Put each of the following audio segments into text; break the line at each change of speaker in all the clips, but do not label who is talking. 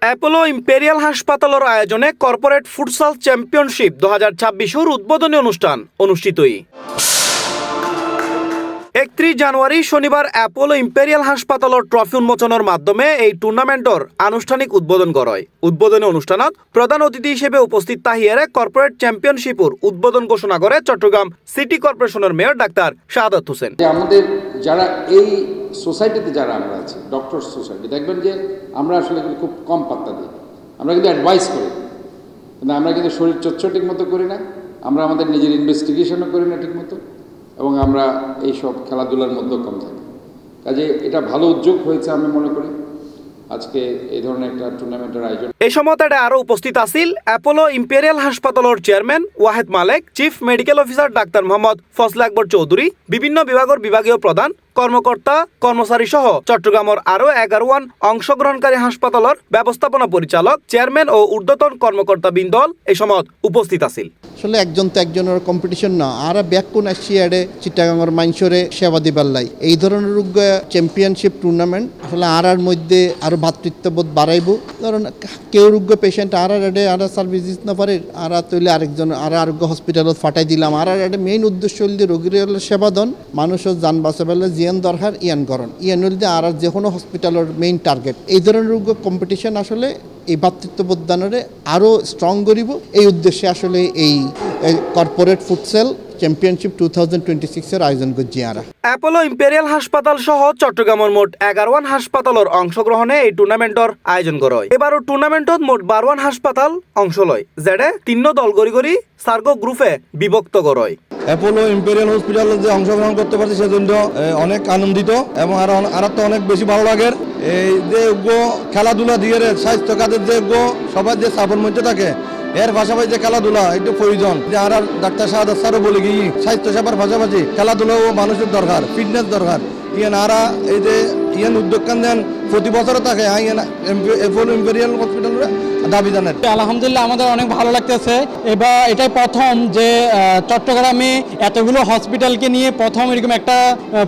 Apollo Imperial হাসপাতালের আয়োজনে corporate futsal championship 2026 উদ্বোধনী অনুষ্ঠান অনুষ্ঠিতই। 31 জানুয়ারি শনিবার অ্যাপোলো ইম্পেরিয়াল হাসপাতালের ট্রফি উন্মোচনের মাধ্যমে এই টুর্নামেন্টর আনুষ্ঠানিক উদ্বোধন করায়। উদ্বোধনী অনুষ্ঠানত প্রধান অতিথি হিসেবে উপস্থিত তাহিয়ারে কর্পোরেট চ্যাম্পিয়নশিপের উদ্বোধন ঘোষণা করে চট্টগ্রাম সিটি কর্পোরেশনের মেয়র ডাক্তার শাহাদাত হোসেন।
আমাদের যারা এই সোসাইটিতে যারা আমরা আছি, ডক্টর সোসাইটি, দেখবেন যে আমরা আসলে খুব কম পাত্তা দিই। আমরা কিন্তু অ্যাডভাইস করি, কিন্তু আমরা কিন্তু শরীর চর্চা ঠিক মতো করি না, আমরা আমাদের নিজের ইনভেস্টিগেশনও করি না ঠিক মতো, এবং আমরা এইসব খেলাধুলার মধ্যেও কম থাকি। কাজে এটা ভালো উদ্যোগ হয়েছে আমি মনে করি আজকে এই ধরনের একটা টুর্নামেন্টের আয়োজন।
এই সময় আরো উপস্থিত আছিল অ্যাপোলো ইম্পেরিয়াল হাসপাতালের chairman Wahed Malek, chief medical officer doctor Mohammad Fazle Akbar Chowdhury, বিভিন্ন বিভাগের বিভাগীয় প্রধান, কর্মকর্তা, কর্মচারী সহ চট্টগ্রামের আরো 11 অংশগ্রহণকারী হাসপাতালের ব্যবস্থাপনা পরিচালক, চেয়ারম্যান ও ঊর্ধ্বতন কর্মকর্তা বৃন্দল এই সময় উপস্থিত আছিল।
আসলে একজন তো একজনের কম্পিটিশন না, আর ব্যাকুন আসছি আড়ে চিটাগাঙের মাইনসরে সেবা দিবার লাই। এই ধরনের চ্যাম্পিয়নশিপ টুর্নামেন্ট আসলে আর মধ্যে আরো ভাতৃত্ববোধ বাড়াইব। ধরুন কেউ রোগ্য পেশেন্ট আর সার্ভিস দিতে না পারে, আর তৈলে আরেকজন আরোগ্য হসপিটালত ফাটাই দিলাম। আর মেইন উদ্দেশ্য হল রোগীর সেবা দন, মানুষের যান বাঁচাবেলে জিয়ান দরকার ইয়ান করণ, ইয়ান হল আর যে কোনো হসপিটালের মেইন টার্গেট। এই ধরনের রোগ্য কম্পিটিশন আসলে এই ভাতৃত্ববোধ দানরে আরও স্ট্রং করিব। এই উদ্দেশ্যে আসলে এই কর্পোরেট ফুটসেল চ্যাম্পিয়নশিপ 2026 আয়োজন করছি। আর
অ্যাপোলো ইম্পেরিয়াল হাসপাতাল সহ চট্টগ্রামের মোট 11 হাসপাতালের অংশগ্রহণে এই টুর্নামেন্টর আয়োজন করা হয়। এবারও টুর্নামেন্টত মোট 12 হাসপাতাল অংশ লয়, যেটা 3 দল গড়ি সার্গো গ্রুপে বিভক্ত করা হয়।
অ্যাপোলো ইম্পেরিয়াল হসপিটালে যে অংশগ্রহণ করতে পারছি সেজন্য অনেক আনন্দিত, এবং আর তো অনেক বেশি ভালো লাগে। এই যে খেলাধুলা দিয়ে স্বাস্থ্য খাতের যে সবার যে চাপের মধ্যে থাকে, এর পাশাপাশি যে খেলাধুলা একটু প্রয়োজন। যে আর ডাক্তার শাহাদাত স্যারও বলে গিয়ে স্বাস্থ্য সেবার পাশাপাশি খেলাধুলাও মানুষের দরকার, ফিটনেস দরকার। আরা এই যে উদ্যোগ দেন প্রতি বছরও থাকে অ্যাপোলো ইম্পেরিয়াল হসপিটালের দাবি জানার।
আলহামদুলিল্লাহ আমাদের অনেক ভালো লাগতেছে। এবার এটাই প্রথম যে চট্টগ্রামে এতগুলো হসপিটালকে নিয়ে প্রথম এরকম একটা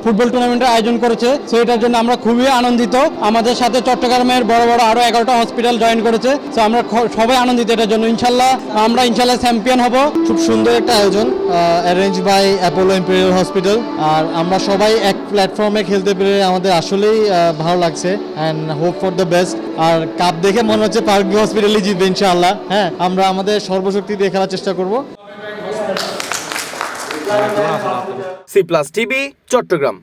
ফুটবল টুর্নামেন্টের আয়োজন করেছে। সো এটার জন্য আমরা খুবই আনন্দিত। আমাদের সাথে চট্টগ্রামের বড় বড় আরো 11টা হসপিটাল জয়েন করেছে। সো আমরা সবাই আনন্দিত এটার জন্য। আমরা ইনশাল্লাহ চ্যাম্পিয়ন হব।
খুব সুন্দর একটা আয়োজন arrange by Apollo Imperial hospital. আর আমরা সবাই এক প্ল্যাটফর্মে খেলতে পেরে আমাদের আসলেই ভালো লাগছে, and hope for the best. আর কাপ দেখে মনে হচ্ছে পার্কভিউ হসপিটালই জিতবে ইনশাআল্লাহ। হ্যাঁ, আমরা আমাদের সর্বশক্তি দিয়ে খেলার চেষ্টা করব।
C+ TV Chittagong.